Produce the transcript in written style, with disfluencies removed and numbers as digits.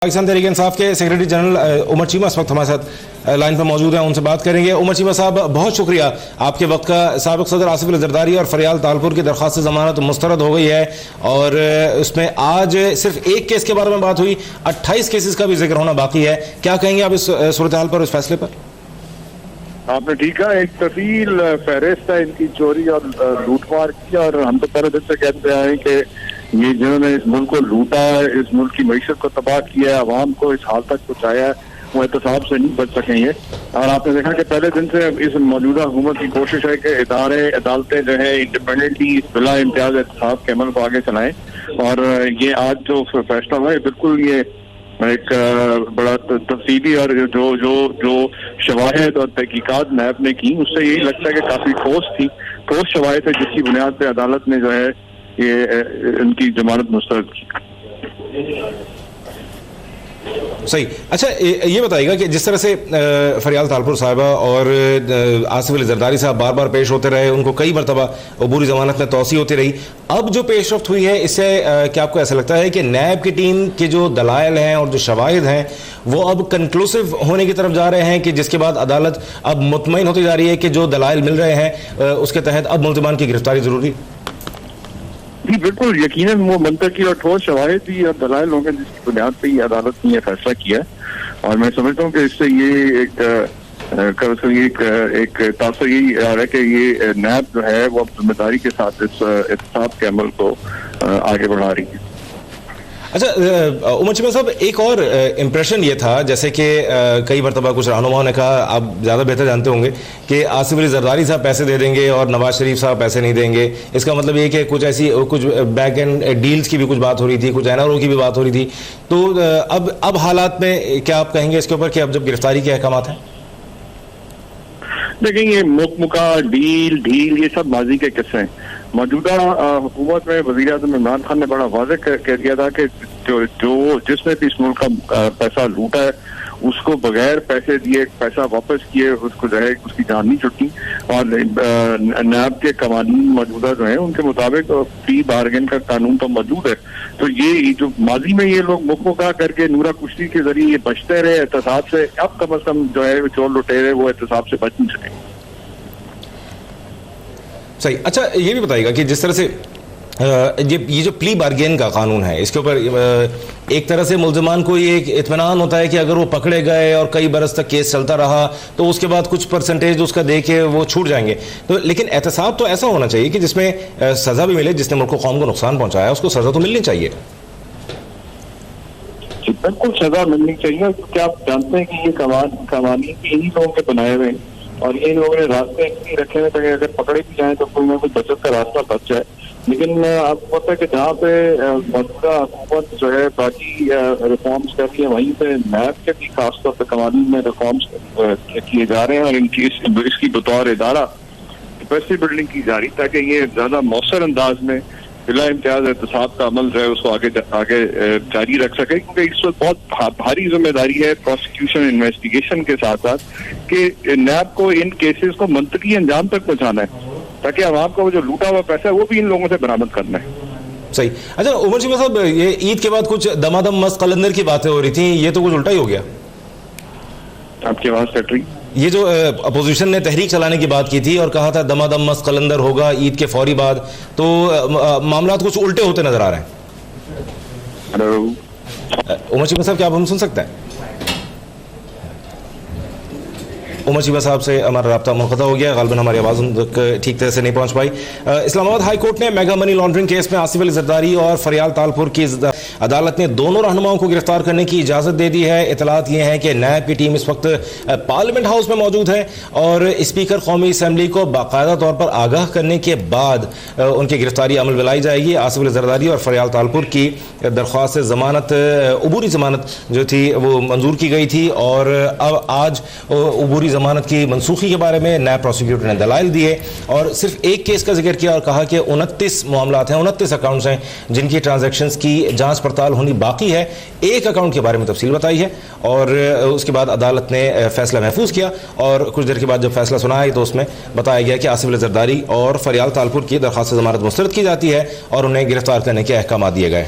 पाकिस्तान तहरीक इंसाफ के secretary general Umar Cheema इस वक्त हमारे साथ लाइन पर मौजूद हैं, उनसे बात करेंगे। उमर चीमा साहब, बहुत शुक्रिया आपके वक्त का। साबिक सदर आसिफ अली जरदारी और फरियाल तालपुर की दरख्वास्त जमानत मुस्तरद हो गई है और उसमें आज सिर्फ एक केस के बारे में बात हुई, 28 केसेस का भी जिक्र होना बाकी है। क्या कहेंगे आप इस सूरत हाल पर, इस फैसले पर? आपने ठीक कहा, एक तफील फहरिस्त है इनकी चोरी और लूटमार की, और हम तो पहले दिन से कहते आए कि ये जिन्होंने इस मुल्क को लूटा है, इस मुल्क की मईशत को तबाह किया है, अवाम को इस हाल तक पहुँचाया है, वो एहतसाब से नहीं बच सकेंगे। और आपने देखा कि पहले दिन से इस मौजूदा हुकूमत की कोशिश है कि इदारे अदालतें जो है इंडिपेंडेंटली बिला इम्तियाज एहतसाब के अमल को आगे चलाएं। और ये आज जो फैसला हुआ है बिल्कुल ये एक बड़ा तफसीली और जो जो जो शवाहिद और तहकीकात नैब ने की, उससे यही लगता है कि काफी ठोस शवाहिद है जिसकी बुनियाद पे अदालत ने जो है ये इनकी जमानत मुस्तरद की। सही। अच्छा, ये बताइएगा कि जिस तरह से फरियाल तालपुर साहिबा और आसिफ अली जरदारी साहब बार बार पेश होते रहे, उनको कई मरतबा अबूरी जमानत में तोसी होती रही, अब जो पेशरफ्त हुई है इससे क्या आपको ऐसा लगता है कि नैब की टीम के जो दलाइल हैं और जो शवाहिद हैं वो अब कंक्लूसिव होने की तरफ जा रहे हैं, कि जिसके बाद अदालत अब मुतमईन होती जा रही है कि जो दलाइल मिल रहे हैं उसके तहत अब मुल्ज़िमान की गिरफ्तारी जरूरी? जी बिल्कुल, यकीनन वो मंतकी और ठोस शवाहिद भी और दलाइल होंगे जिसकी बुनियाद पे ये अदालत ने यह फैसला किया है। और मैं समझता हूँ कि इससे ये एक तासर यही आ रहा है कि ये नैब जो है वो जिम्मेदारी के साथ इस एहतसाब के अमल को आगे बढ़ा रही है। अच्छा उमर चीमा साहब, एक और इम्प्रेशन ये था, जैसे कि कई मरतबा कुछ रहनुमाओं ने कहा, आप ज़्यादा बेहतर जानते होंगे, कि आसिफ अली जरदारी साहब पैसे दे देंगे और नवाज शरीफ साहब पैसे नहीं देंगे। इसका मतलब ये कि कुछ बैक एंड डील्स की भी कुछ बात हो रही थी, कुछ एनआरओ की भी बात हो रही थी। तो अब हालात में क्या आप कहेंगे इसके ऊपर कि अब जब गिरफ्तारी के अहकामात हैं? देखिए, ये मुका ढील ये सब माजी के किस्से हैं। मौजूदा हुकूमत में वज़ीर आज़म इमरान खान ने बड़ा वाज़ेह कह दिया था कि जिसने भी इस मुल्क का पैसा लूटा है उसको बगैर पैसे दिए पैसा वापस किए उसको जो है उसकी जान नहीं छुटती। और नैब के कवानीन मौजूदा जो है उनके मुताबिक प्री बार्गेन का कानून तो मौजूद है। तो ये जो माजी में ये लोग मुखमुखा करके नूरा कुश्ती के जरिए ये बचते रहे एहतसाब से, अब कम अज कम जो है चोर लुटेरे वो एहतसाब से बच नहीं सके। सही। अच्छा, ये भी बताइएगा कि जिस तरह से ये जो प्ली बार्गेन का कानून है, इसके ऊपर एक तरह से मुल्ज़िमान को ये इत्मीनान होता है कि अगर वो पकड़े गए और कई बरस तक केस चलता रहा तो उसके बाद कुछ परसेंटेज उसका दे के वो छूट जाएंगे। तो लेकिन एहतसाब तो ऐसा होना चाहिए कि जिसमें सज़ा भी मिले, जिसने मुल्क को कौम को नुकसान पहुंचाया उसको सज़ा तो मिलनी चाहिए। बिल्कुल सज़ा मिलनी चाहिए, क्योंकि आप जानते हैं कि ये कवानीन भी इन्हीं लोगों के बनाए हुए हैं और इन लोगों ने रास्ते नहीं रखे हैं ताकि अगर पकड़े भी जाए तो कोई ना कोई बचत का रास्ता बच जाए। लेकिन आपको पता है कि जहाँ पे मौजूदा हुकूमत जो है बाकी रिफॉर्म्स कर रही है, वहीं पे नैब के भी खासतौर पर कवानीन में रिफॉर्म्स किए जा रहे हैं और इसकी बतौर इदारा कैपेसिटी बिल्डिंग की जा रही, ताकि ये ज्यादा मौसर अंदाज में बिला इम्तियाज एहतसाब का अमल जो है उसको आगे जारी रख सके। क्योंकि इस वक्त बहुत भारी जिम्मेदारी है प्रोसिक्यूशन इन्वेस्टिगेशन के साथ साथ कि नैब को इन केसेस को मंतकी अंजाम तक पहुंचाना है, ताकि आवाम का वो जो लूटा हुआ पैसा है वो भी इन लोगों से बरामद करना है। सही। अच्छा उमर चीमा साहब, ये ईद के बाद कुछ दमादम मस्त कलंदर की बातें हो रही थी, ये तो कुछ उल्टा ही हो गया। आपकी आवाज कट रही। ये जो अपोजिशन ने तहरीक चलाने की बात की थी और कहा था दमादम मस्त कलंदर होगा ईद के फौरी बाद, तो मामला कुछ उल्टे होते नजर आ रहे हैं। हेलो उमर चीमा साहब, क्या आप हम सुन सकते हैं? उमर चीमा साहब से हमारा राब्ता मुनक़ता हो गया, ग़ालिबन हमारी आवाज़ तक ठीक तरह से नहीं पहुंच पाई। इस्लामाबाद हाई कोर्ट ने मेगा मनी लॉन्ड्रिंग केस में आसिफ अली जरदारी और फरियाल तालपुर की अदालत ने दोनों रहनुमाओं को गिरफ्तार करने की इजाज़त दे दी है। इतलात ये हैं कि नैब की टीम इस वक्त पार्लियामेंट हाउस में मौजूद है और स्पीकर कौमी असम्बली को बाकायदा तौर पर आगाह करने के बाद उनकी गिरफ्तारी अमल में लाई जाएगी। आसिफ अली जरदारी और फरियाल तालपुर की दरख्वास्त जमानत, अबूरी जमानत जो थी वो मंजूर की गई थी और अब आज अबूरी जमानत की मनसूखी के बारे में नैब प्रोसिक्यूटर ने दलाइल दिए और सिर्फ एक केस का जिक्र किया और कहा कि 29 मामलात हैं, 29 अकाउंट्स हैं जिनकी ट्रांजैक्शंस की जांच पड़ताल होनी बाकी है। एक अकाउंट के बारे में तफसील बताई है और उसके बाद अदालत ने फैसला महफूज किया और कुछ देर के बाद जब फैसला सुनाया तो उसमें बताया गया कि आसिफ अली जरदारी और फरियाल तालपुर की दरख्वास्त जमानत मुस्तरद की जाती है और उन्हें गिरफ्तार करने के अहकाम दिए गए।